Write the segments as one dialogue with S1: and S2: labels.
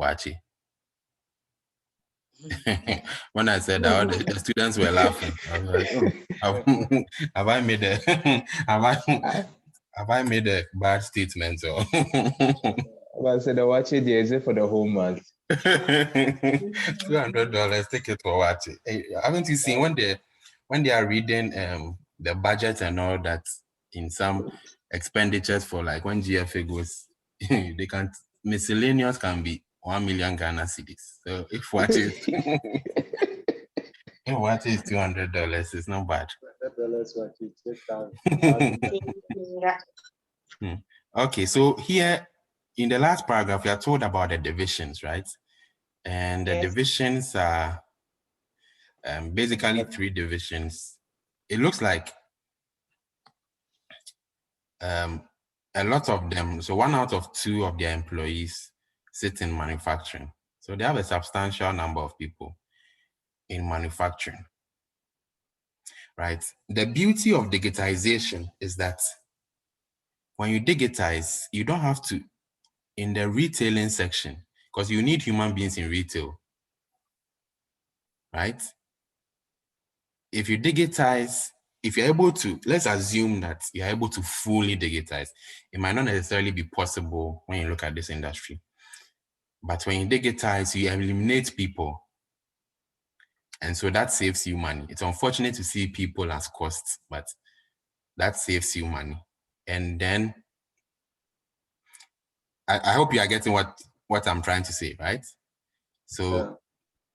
S1: Wachi. When I said that, the students were laughing. I was like, oh, have I made a have I made a bad statement? Or
S2: I said, watch it, is it for the whole month?
S1: $200 ticket for watching. Hey, haven't you seen when they are reading the budget and all that in some expenditures for like when GFA goes, they can miscellaneous can be 1 million Ghana cedis. So if what is if what is $200, it's not bad. Okay, so here in the last paragraph, we are told about the divisions, right? And the divisions are basically 3 divisions. It looks like a lot of them, so 1 out of 2 of their employees sit in manufacturing. So they have a substantial number of people in manufacturing, right? The beauty of digitization is that when you digitize, you don't have to, in the retailing section, because you need human beings in retail, right? If you digitize, if you're able to, let's assume that you're able to fully digitize. It might not necessarily be possible when you look at this industry. But when you digitize, you eliminate people. And so that saves you money. It's unfortunate to see people as costs, but that saves you money. And then I hope you are getting what I'm trying to say, right? So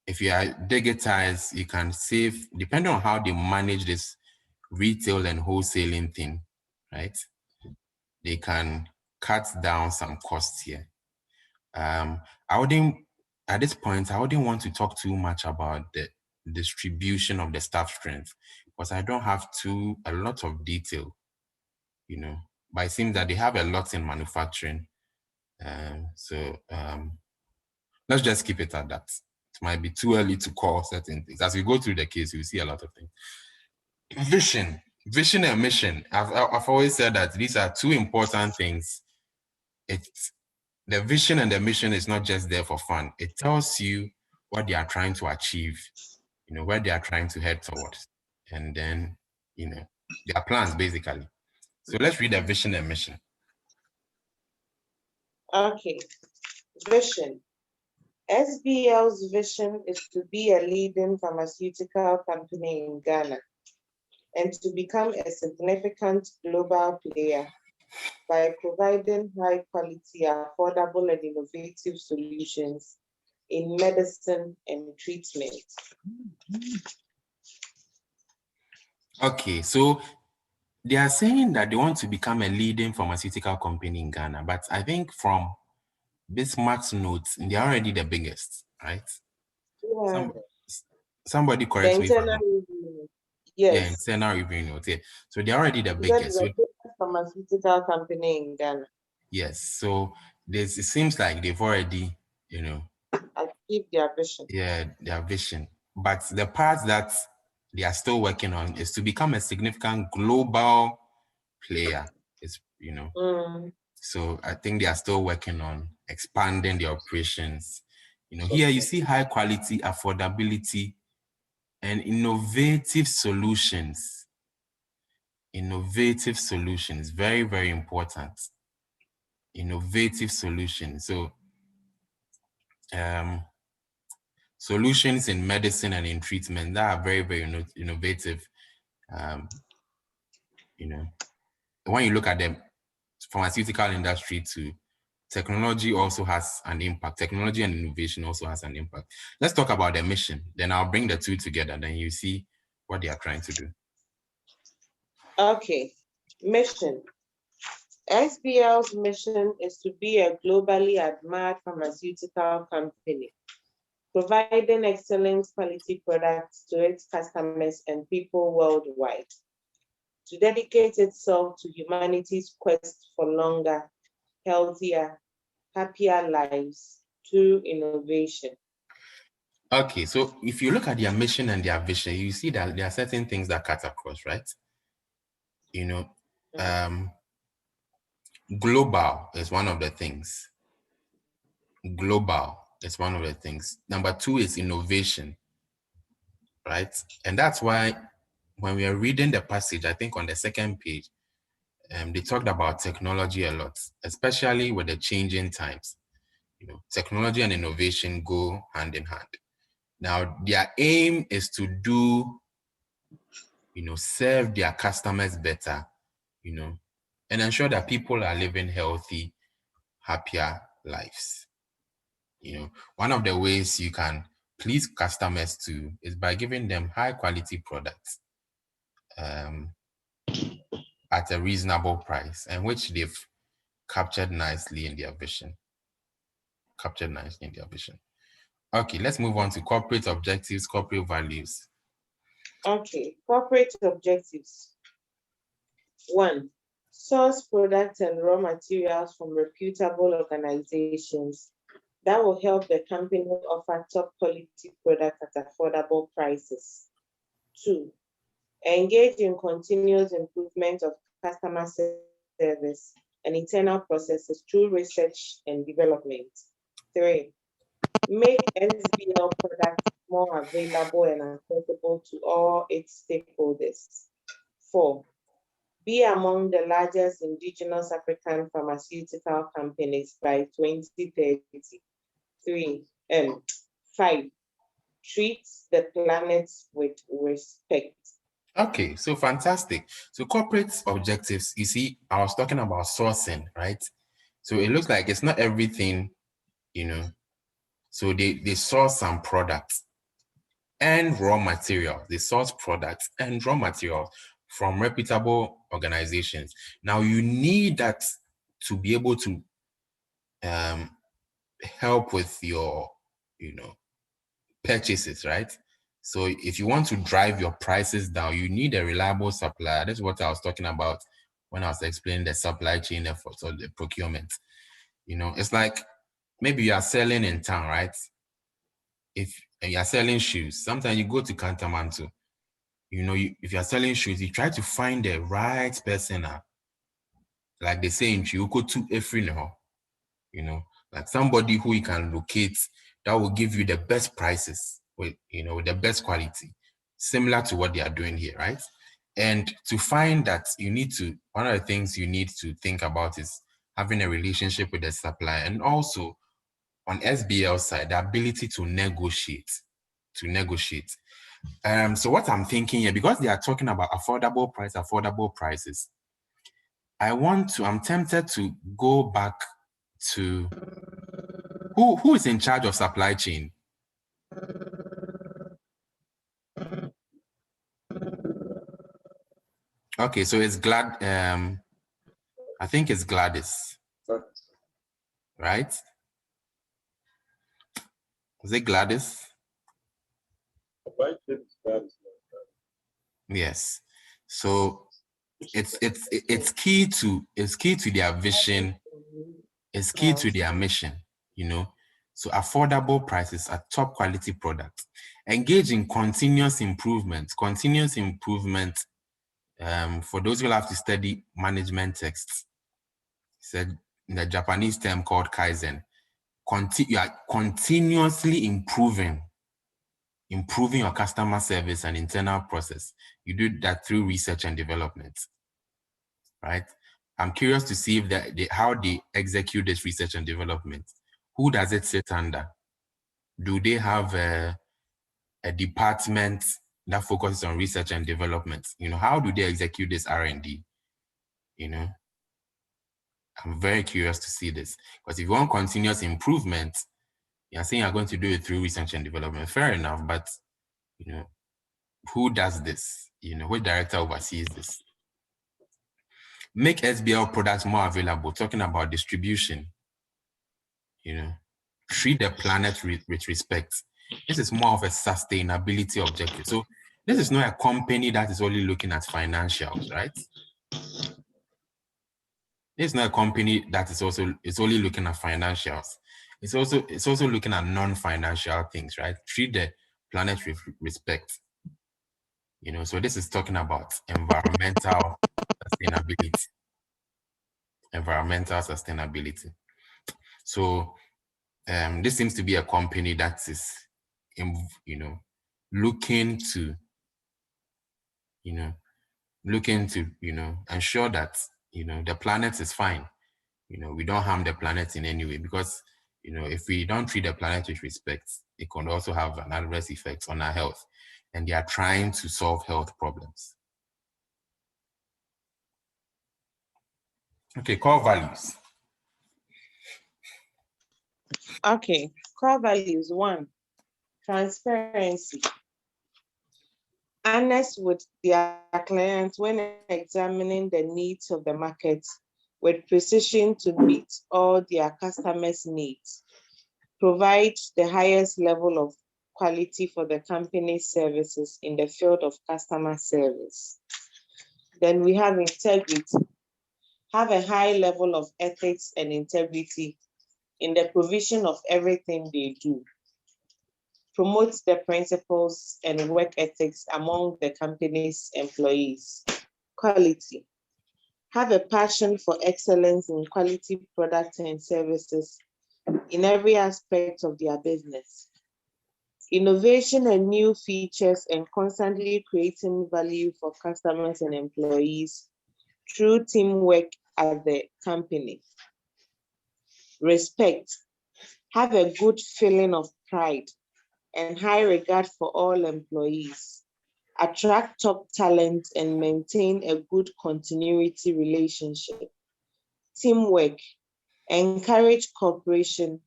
S1: if you are digitized, you can save, depending on how they manage this retail and wholesaling thing, right? They can cut down some costs here. At this point, I wouldn't want to talk too much about the distribution of the staff strength because I don't have a lot of detail, you know, but it seems that they have a lot in manufacturing. Let's just keep it at that. It might be too early to call certain things. As we go through the case, you'll see a lot of things. Vision and mission. I've always said that these are 2 important things. The vision and the mission is not just there for fun. It tells you what they are trying to achieve, you know, where they are trying to head towards, and then, you know, their plans basically. So let's read the vision and mission.
S3: Okay, vision. SBL's vision is to be a leading pharmaceutical company in Ghana and to become a significant global player by providing high quality, affordable, and innovative solutions in medicine and treatment.
S1: Okay, so they are saying that they want to become a leading pharmaceutical company in Ghana, but I think from Bismarck's notes, they're already the biggest, right?
S3: Yeah.
S1: Somebody corrects me.
S3: Yes.
S1: Yeah, internal review note. Yeah. So they're already the biggest.
S3: The biggest pharmaceutical company in Ghana.
S1: Yes. So it seems like they've already, you know,
S3: achieved their vision.
S1: Yeah, their vision. But the part that they are still working on is to become a significant global player. It's, you know, so I think they are still working on expanding their operations. You know, here you see high quality, affordability, and innovative solutions. Innovative solutions, very, very important. Innovative solutions. So, solutions in medicine and in treatment that are very, very innovative. You know, when you look at the pharmaceutical industry too, technology also has an impact. Technology and innovation also has an impact. Let's talk about the mission. Then I'll bring the 2 together. Then you see what they are trying to do.
S3: Okay, mission. SBL's mission is to be a globally admired pharmaceutical company, providing excellent quality products to its customers and people worldwide, to dedicate itself to humanity's quest for longer, healthier, happier lives through innovation.
S1: Okay, so if you look at their mission and their vision, you see that there are certain things that cut across, right? You know, global is one of the things. Global It's one of the things. Number 2 is innovation, right? And that's why when we are reading the passage, I think on the second page, they talked about technology a lot, especially with the changing times. You know, technology and innovation go hand in hand. Now, their aim is to do, serve their customers better, and ensure that people are living healthy, happier lives. One of the ways you can please customers too is by giving them high quality products at a reasonable price, and which they've captured nicely in their vision. Okay, let's move on to corporate objectives, corporate values.
S3: Okay, corporate objectives. 1, source products and raw materials from reputable organizations that will help the company offer top quality products at affordable prices. 2, engage in continuous improvement of customer service and internal processes through research and development. 3, make SBL products more available and accessible to all its stakeholders. 4, be among the largest indigenous African pharmaceutical companies by 2030. 5, treat the planet with respect.
S1: Okay, so fantastic. So corporate objectives, you see, I was talking about sourcing, right? So it looks like it's not everything, So they source some products and raw materials. They source products and raw materials from reputable organizations. Now you need that to be able to help with your, purchases, right? So if you want to drive your prices down, you need a reliable supplier. That's what I was talking about when I was explaining the supply chain efforts or the procurement. It's like maybe you are selling in town, right? If you are selling shoes, sometimes you go to Cantamanto. If you are selling shoes, you try to find the right person. Like they say in Chiuko to Efrineho, like somebody who you can locate that will give you the best prices with the best quality, similar to what they are doing here, right? And to find that, one of the things you need to think about is having a relationship with the supplier, and also on SBL side, the ability to negotiate. So what I'm thinking here, because they are talking about affordable prices, I'm tempted to go back to who is in charge of supply chain? Okay, so it's I think it's Gladys, right? Is it Gladys? Yes. So it's key to their vision. It's key to their mission, So affordable prices at top quality products. Engage in continuous improvement. For those who have to study management texts, said in the Japanese term called Kaizen. You are continuously improving your customer service and internal process. You do that through research and development, right? I'm curious to see how they execute this research and development. Who does it sit under? Do they have a department that focuses on research and development? How do they execute this R&D? I'm very curious to see this, because if you want continuous improvement, you're saying you're going to do it through research and development. Fair enough, but who does this? Which director oversees this? Make SBL products more available, talking about distribution. Treat the planet with respect. This is more of a sustainability objective. So this is not a company that is only looking at financials, right? It's not a company that is only looking at financials. It's also looking at non-financial things, right? Treat the planet with respect. So this is talking about environmental sustainability. So this seems to be a company that is, looking to ensure that, the planet is fine. We don't harm the planet in any way, because, if we don't treat the planet with respect, it can also have an adverse effect on our health. And they are trying to solve health problems. Okay, core values.
S3: Okay, core values. 1, transparency. Honest with their clients when examining the needs of the market with precision to meet all their customers' needs. Provide the highest level of quality for the company's services in the field of customer service. Then we have integrity. Have a high level of ethics and integrity in the provision of everything they do. Promote the principles and work ethics among the company's employees. Quality. Have a passion for excellence in quality products and services in every aspect of their business. Innovation and new features and constantly creating value for customers and employees through teamwork at the company. Respect. Have a good feeling of pride and high regard for all employees. Attract top talent and maintain a good continuity relationship. Teamwork. Encourage cooperation.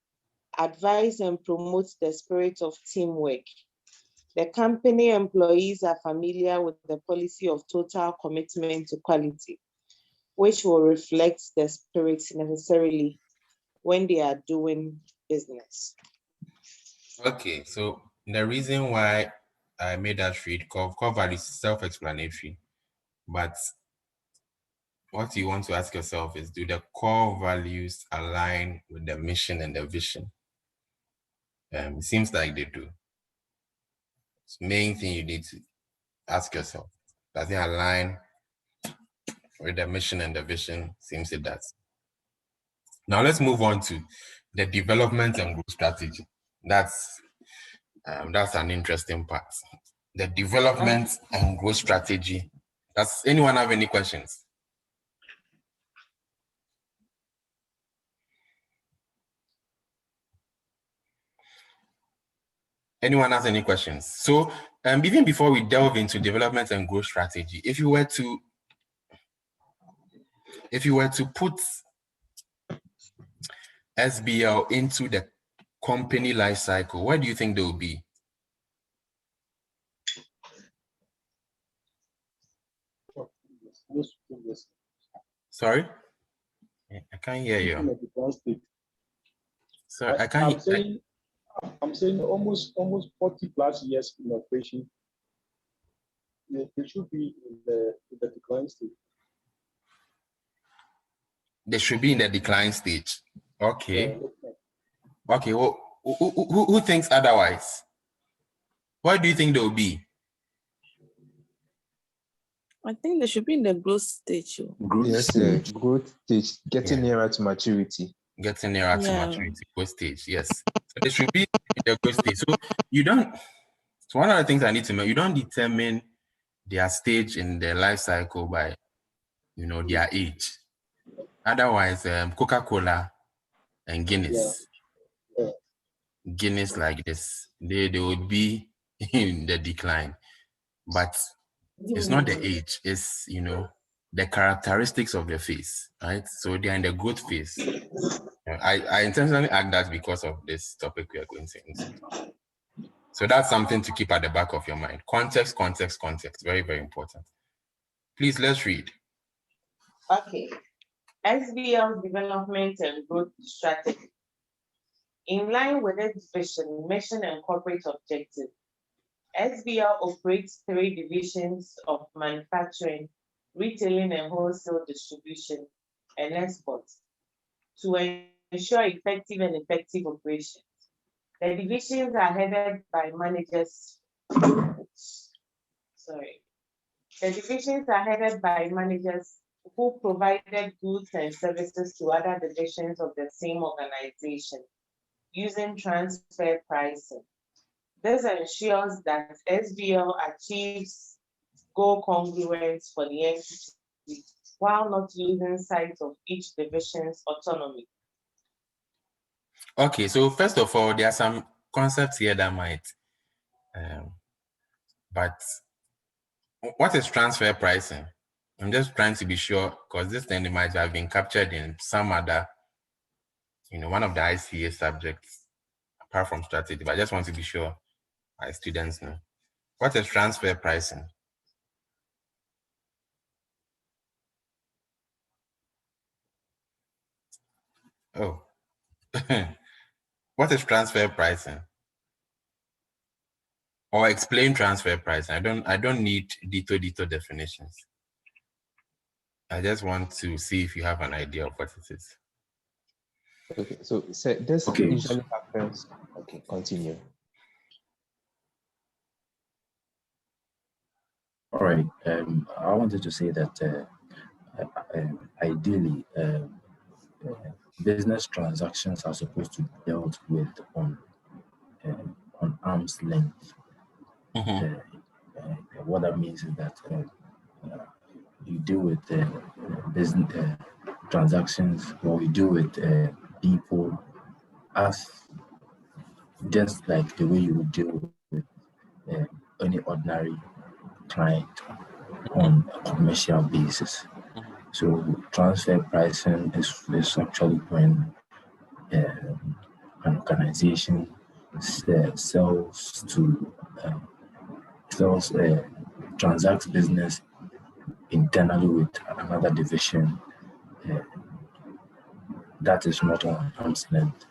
S3: Advise and promote the spirit of teamwork. The company employees are familiar with the policy of total commitment to quality, which will reflect the spirit necessarily when they are doing business.
S1: Okay, so the reason why I made that read core values is self-explanatory, but what you want to ask yourself is, do the core values align with the mission and the vision? It seems like they do. It's the main thing you need to ask yourself. Does it align with the mission and the vision? Seems it does. Now let's move on to the development and growth strategy. That's an interesting part. The development and growth strategy. Does anyone have any questions? Anyone has any questions? So even before we delve into development and growth strategy, if you were to put SBL into the company life cycle, where do you think they will be? Sorry? I can't hear you. Sorry, I can't.
S4: I'm saying almost 40 plus years in operation. They should be in the decline stage.
S1: They should be in the decline stage. Okay. Okay. Well, who thinks otherwise? Where do you think they'll be?
S5: I think they should be in the growth stage.
S2: Growth stage, getting nearer to maturity.
S1: Getting nearer to maturity, growth stage, yes. So they should be in the growth stage. So you don't, so one of the things I need to know, you don't determine their stage in their life cycle by, their age. Otherwise, Coca-Cola and Guinness, Guinness like this, they would be in the decline. But it's not the age, it's, the characteristics of the face, right? So they're in the growth phase. I intentionally add that because of this topic we are going to into. So that's something to keep at the back of your mind. Context, context, context. Very, very important. Please, let's read.
S3: Okay. SBL development and growth strategy. In line with its vision, mission, and corporate objective, SBL operates 3 divisions of manufacturing, retailing and wholesale distribution, and exports to ensure effective operations. The divisions are headed by managers. The divisions are headed by managers who provided goods and services to other divisions of the same organization. using transfer pricing. This ensures that SBL achieves goal congruence for the entity while not losing sight of each division's autonomy.
S1: Okay, so first of all, there are some concepts here that might, but what is transfer pricing? I'm just trying to be sure because this thing might have been captured in some other, one of the ICA subjects apart from strategy, but I just want to be sure my students know. What is transfer pricing? Oh, what is transfer pricing? Or explain transfer pricing. I don't need detailed definitions. I just want to see if you have an idea of what it is.
S2: Okay, so this usually happens. Okay, continue.
S6: All right. I wanted to say that ideally, business transactions are supposed to be dealt with on arm's length. What that means is that you deal with business transactions, or you deal with people as just like the way you would deal with any ordinary client on a commercial basis. So transfer pricing is actually when an organization transacts business internally with another division that is not on arm's length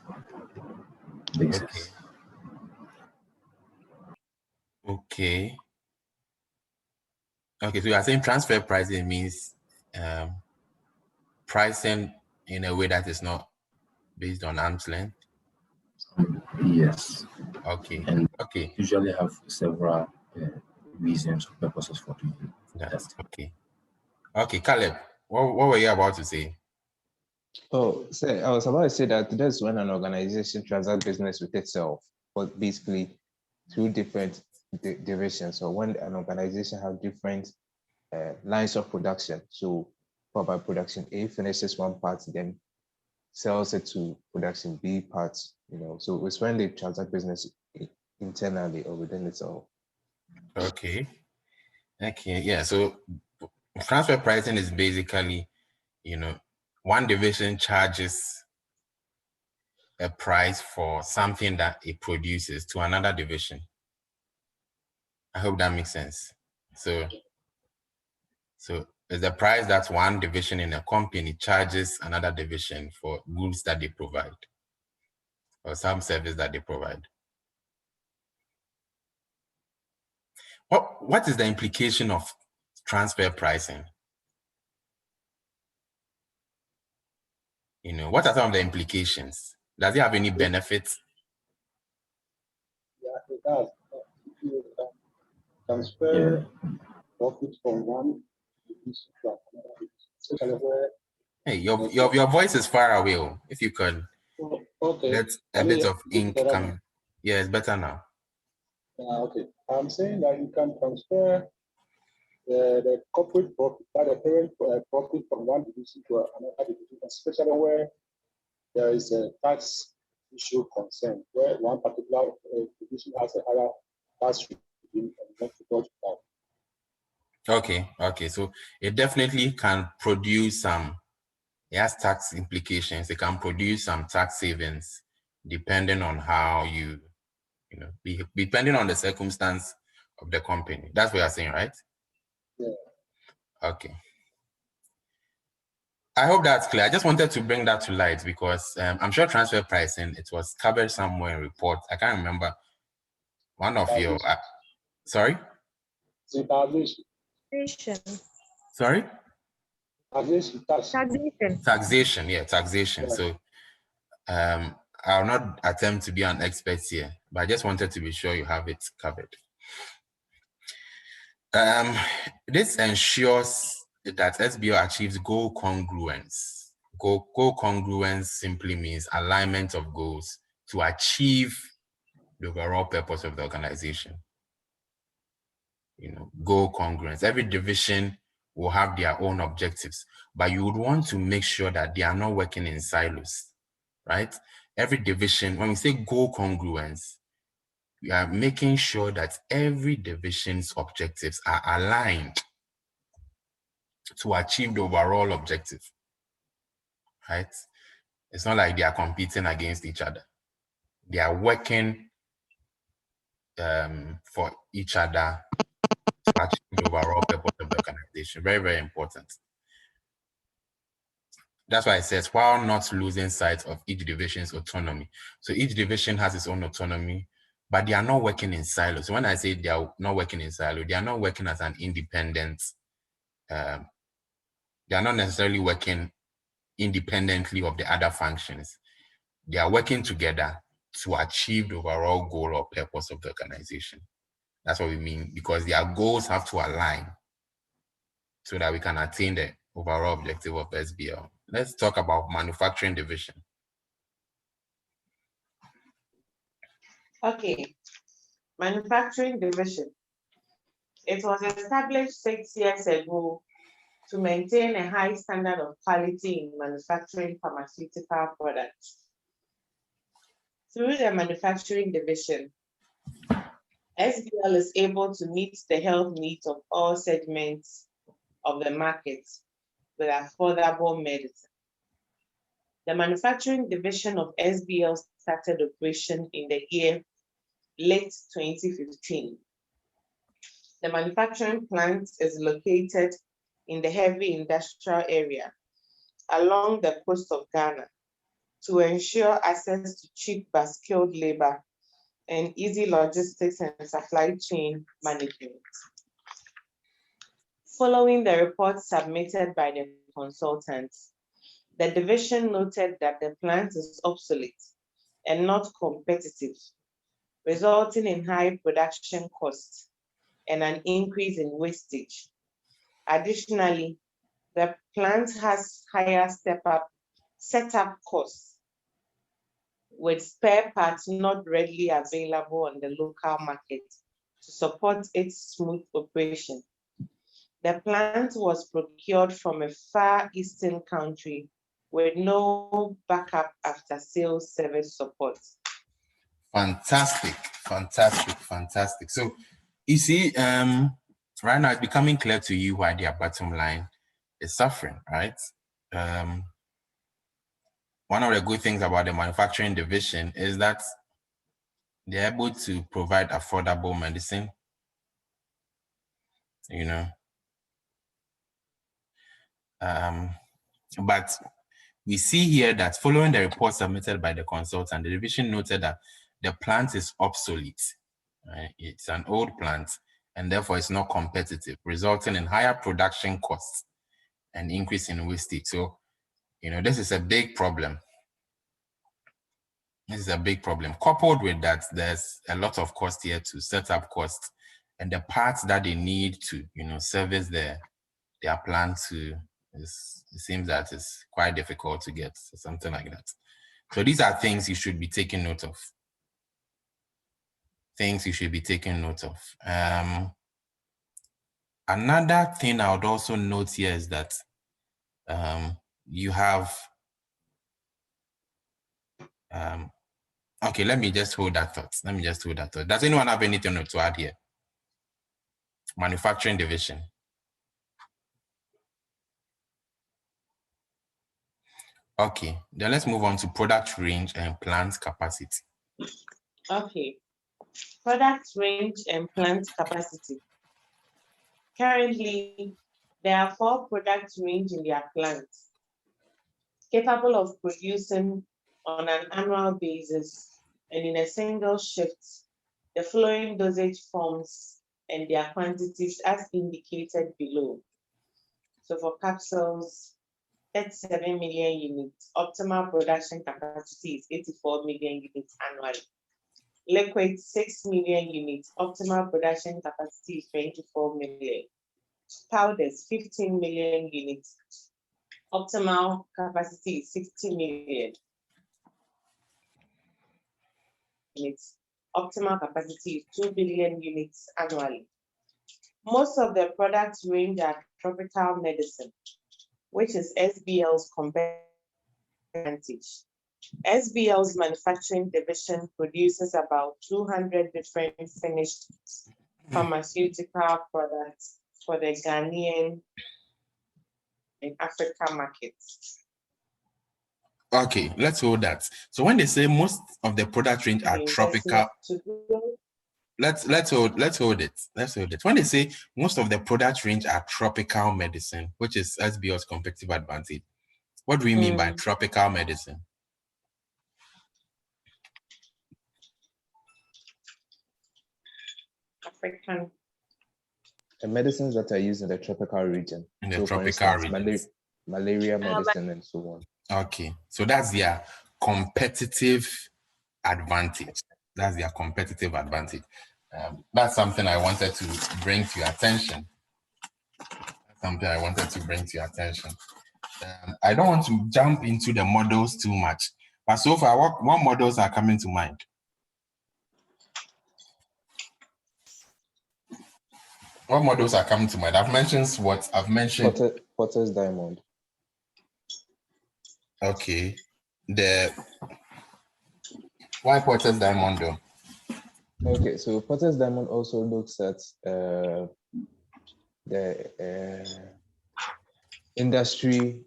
S6: basis.
S1: Okay, so you are saying transfer pricing means pricing in a way that is not based on arm's length?
S6: Yes.
S1: Okay.
S6: And
S1: okay.
S6: Usually have several reasons or purposes for doing that.
S1: Okay. Okay, Caleb, what were you about to say?
S2: Oh, I was about to say that that's when an organization transacts business with itself, but basically two different divisions. So when an organization has different lines of production, so by production A finishes one part, then sells it to production B parts, so it's when they transact business internally or within itself.
S1: Okay, yeah, so transfer pricing is basically, one division charges a price for something that it produces to another division. I hope that makes sense. So it's the price that one division in a company charges another division for goods that they provide or some service that they provide. What is the implication of transfer pricing? What are some of the implications? Does it have any benefits?
S4: Yeah, it does. You transfer profit from one division to another, especially where.
S1: Hey, your voice is far away. If you could, let a bit of ink come. Yeah, it's better now.
S4: Okay, I'm saying that you can transfer the corporate profit, the parent profit from one division to another division, especially where there is a tax issue concern, where one particular division has a higher tax regime and not to dodge that.
S1: Okay, so it definitely can produce it has tax implications. It can produce some tax savings depending on how depending on the circumstance of the company. That's what you're saying, right?
S4: Yeah.
S1: Okay. I hope that's clear. I just wanted to bring that to light because I'm sure transfer pricing, it was covered somewhere in report. I can't remember. One of your, sorry? Sorry? Taxation, yeah, taxation. Yeah. So I'll not attempt to be an expert here, but I just wanted to be sure you have it covered. This ensures that SBO achieves goal congruence. Goal congruence simply means alignment of goals to achieve the overall purpose of the organization. Goal congruence. Every division will have their own objectives, but you would want to make sure that they are not working in silos, right? Every division, when we say goal congruence, we are making sure that every division's objectives are aligned to achieve the overall objective, right? It's not like they are competing against each other. They are working for each other to achieve the overall purpose of the organization. Very, very important. That's why it says, while not losing sight of each division's autonomy. So each division has its own autonomy, but they are not working in silos. So when I say they are not working in silos, they are not working as an independent, they are not necessarily working independently of the other functions. They are working together to achieve the overall goal or purpose of the organization. That's what we mean, because their goals have to align so that we can attain the overall objective of SBL. Let's talk about manufacturing division.
S3: Okay, manufacturing division. It was established 6 years ago to maintain a high standard of quality in manufacturing pharmaceutical products. Through the manufacturing division, SBL is able to meet the health needs of all segments of the market with affordable medicine. The manufacturing division of SBL started operation in the year late 2015. The manufacturing plant is located in the heavy industrial area along the coast of Ghana to ensure access to cheap but skilled labor and easy logistics and supply chain management. Following the report submitted by the consultants, the division noted that the plant is obsolete and not competitive, resulting in high production costs and an increase in wastage. Additionally, the plant has higher setup costs, with spare parts not readily available on the local market to support its smooth operation. The plant was procured from a far eastern country with no backup after sales service support.
S1: Fantastic, fantastic, fantastic. So you see, right now it's becoming clear to you why their bottom line is suffering, right? One of the good things about the manufacturing division is that they're able to provide affordable medicine, but we see here that following the report submitted by the consultant, the division noted that the plant is obsolete. Right? It's an old plant and therefore it's not competitive, resulting in higher production costs and increase in wastage. So, this is a big problem. This is a big problem. Coupled with that, there's a lot of cost here to set up costs, and the parts that they need to, service their plant to, it seems that it's quite difficult to get, something like that. So these are things you should be taking note of. Another thing I would also note here is that you have, okay, let me just hold that thought. Does anyone have anything to add here? Manufacturing division. Okay, then let's move on to product range and plant capacity.
S3: Okay, product range and plant capacity. Currently, there are 4 product range in their plants, capable of producing on an annual basis and in a single shift the following dosage forms and their quantities as indicated below. So for capsules, 37 million units. Optimal production capacity is 84 million units annually. Liquid, 6 million units. Optimal production capacity is 24 million. Powders, 15 million units. Optimal capacity is 60 million. units. Optimal capacity is 2 billion units annually. Most of the products range are tropical medicine, which is SBL's competitive advantage. SBL's manufacturing division produces about 200 different finished pharmaceutical products for the Ghanaian and Africa markets.
S1: Okay, let's hold that. So when they say most of the product range are tropical, let's hold it. When they say most of the product range are tropical medicine, which is SBO's competitive advantage, what do we mean by tropical medicine?
S3: African.
S2: The medicines that are used in the tropical region.
S1: In the
S2: so
S1: tropical region.
S2: Malaria medicine and so on.
S1: Okay, so that's their competitive advantage. That's their competitive advantage. That's something I wanted to bring to your attention. I don't want to jump into the models too much, but so far, what models are coming to mind? What models are coming to mind? I've mentioned what? I've mentioned
S2: Potter's diamond.
S1: Okay. Why Potter's diamond though?
S2: Okay, so Potter's diamond also looks at the industry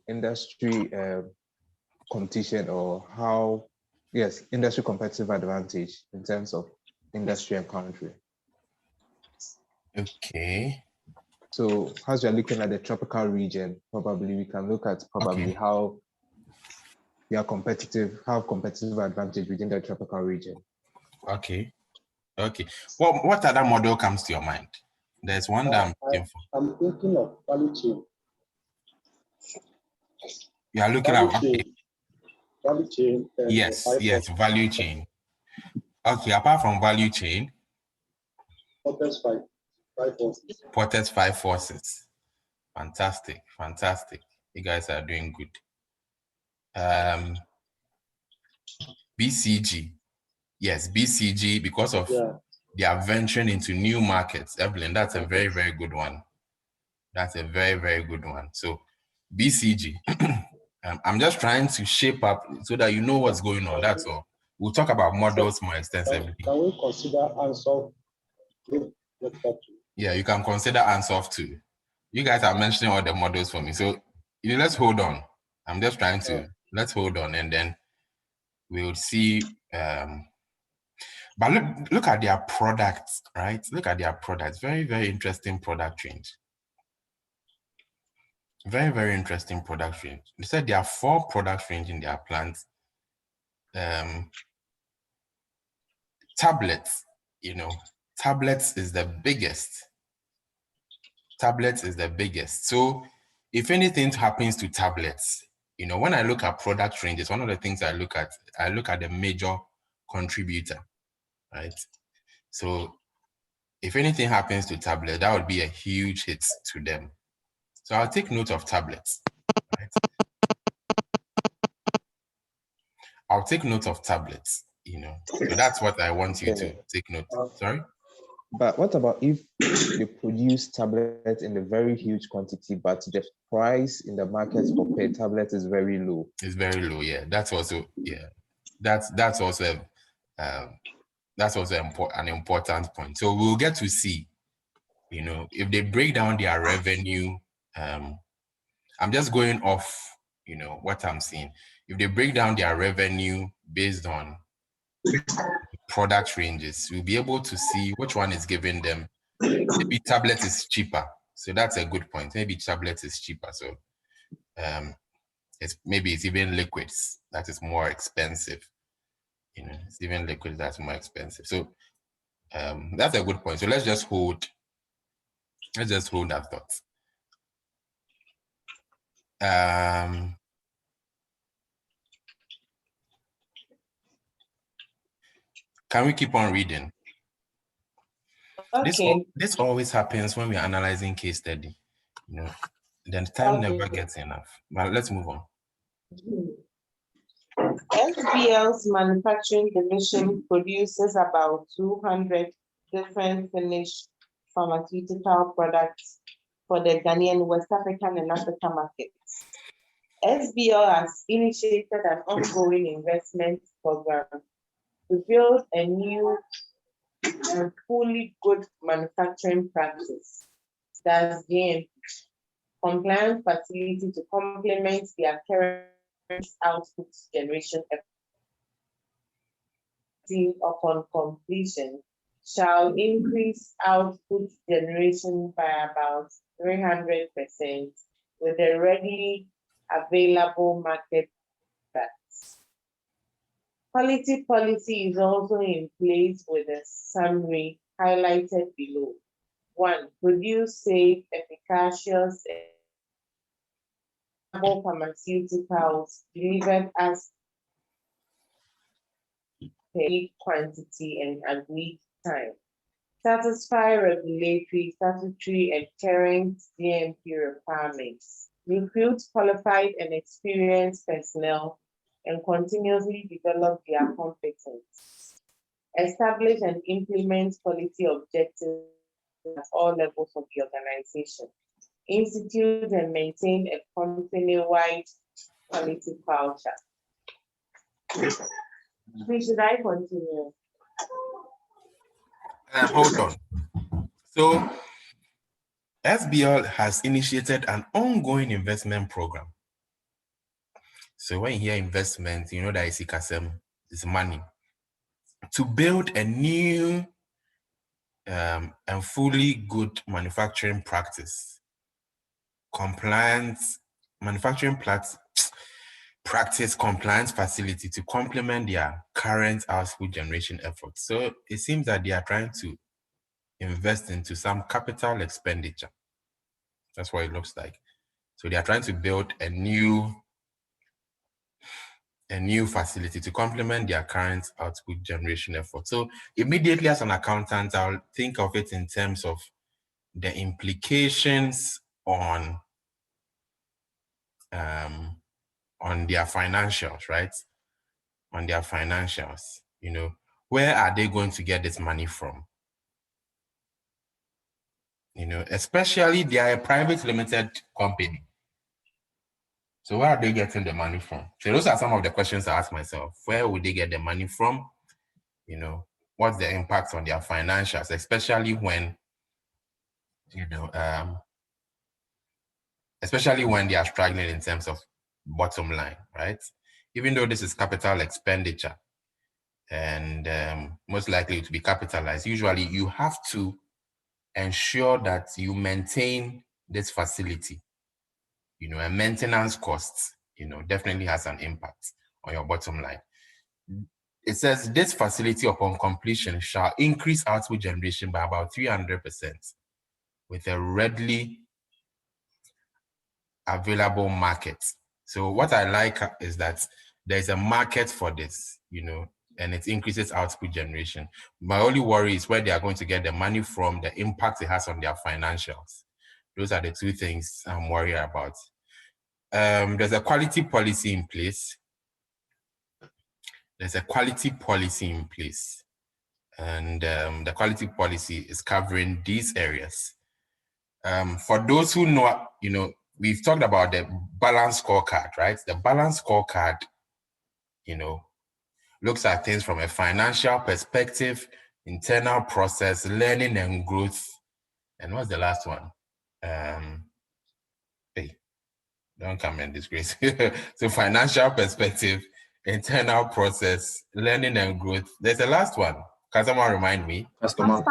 S2: competition, or how, yes, industry competitive advantage in terms of industry and country.
S1: Okay.
S2: So as we're looking at the tropical region, probably we can look at how we are competitive, have competitive advantage within the tropical region.
S1: Okay. Well, what other model comes to your mind? There's one that I'm looking for.
S4: I'm thinking of value chain.
S1: You are looking at
S4: value chain.
S1: Yes, value chain. Okay, apart from value chain,
S4: Potter's five forces.
S1: Potter's 5 forces. Fantastic. You guys are doing good. BCG. Yes, BCG, because of their venturing into new markets. Evelyn, that's a very, very good one. That's a very, very good one. So BCG, I'm just trying to shape up so that you know what's going on. That's all. We'll talk about models more extensively.
S4: Can we consider Ansoff?
S1: Yeah, you can consider Ansoff too. You guys are mentioning all the models for me. So let's hold on. I'm just trying to, let's hold on, and then we'll see. But look at their products, right? Look at their products. Very, very interesting product range. Very, very interesting product range. They said there are 4 product range in their plants. Tablets, tablets is the biggest. So if anything happens to tablets, when I look at product ranges, one of the things I look at the major contributor, right? So if anything happens to tablet, that would be a huge hit to them. So I'll take note of tablets, right? I'll take note of tablets, So that's what I want you to take note of. Sorry?
S2: But what about if they produce tablets in a very huge quantity, but the price in the market for per tablet is very low?
S1: It's very low, yeah. That's also, That's also an important point. So we'll get to see, if they break down their revenue. I'm just going off, what I'm seeing. If they break down their revenue based on product ranges, we'll be able to see which one is giving them. Maybe tablet is cheaper. So that's a good point. Maybe tablet is cheaper. So it's even liquids that is more expensive. It's even liquids that's more expensive. So that's a good point. So let's just hold that thought. Can we keep on reading?
S3: Okay.
S1: This always happens when we're analyzing case study. Then time never gets enough. But let's move on.
S3: SBL's manufacturing division produces about 200 different finished pharmaceutical products for the Ghanaian, West African, and African markets. SBL has initiated an ongoing investment program to build a new and fully good manufacturing practice, that's GMP, compliant facility to complement their current output generation efforts. Upon completion, shall increase output generation by about 300% with a readily available market price. Quality policy is also in place with a summary highlighted below. 1. Produce safe, efficacious, and pharmaceuticals delivered as paid quantity and agreed time. Satisfy regulatory, statutory, and current GMP requirements. Recruit qualified and experienced personnel and continuously develop their competence. Establish and implement quality objectives at all levels of the organization. Institute and maintain a company-wide quality culture. Please, should I continue?
S1: Hold on. So, SBL has initiated an ongoing investment program. So when you hear investment, you know that ICAG is money to build a new and fully good manufacturing practice, compliance manufacturing practice compliance facility to complement their current output generation efforts. So it seems that they are trying to invest into some capital expenditure. That's what it looks like. So they are trying to build a new facility to complement their current output generation effort. So immediately as an accountant, I'll think of it in terms of the implications on their financials, right? On their financials, you know, where are they going to get this money from? You know, especially they are a private limited company. So where are they getting the money from? So those are some of the questions I ask myself. Where would they get the money from? You know, what's the impact on their financials, especially when, you know, especially when they are struggling in terms of bottom line, right? Even though this is capital expenditure and most likely to be capitalized, usually you have to ensure that you maintain this facility, you know, and maintenance costs, you know, definitely has an impact on your bottom line. It says this facility upon completion shall increase output generation by about 300% with a readily available market. So what I like is that there's a market for this, you know, and it increases output generation. My only worry is where they are going to get the money from, the impact it has on their financials. Those are the two things I'm worried about. There's a quality policy in place. There's a quality policy in place. And the quality policy is covering these areas. For those who know, you know, we've talked about the balance scorecard, right? The balance scorecard, you know, looks at things from a financial perspective, internal process, learning and growth. And what's the last one? Hey, don't come in disgrace. So financial perspective, internal process, learning and growth. There's a last one. Can someone remind me?
S6: Customer.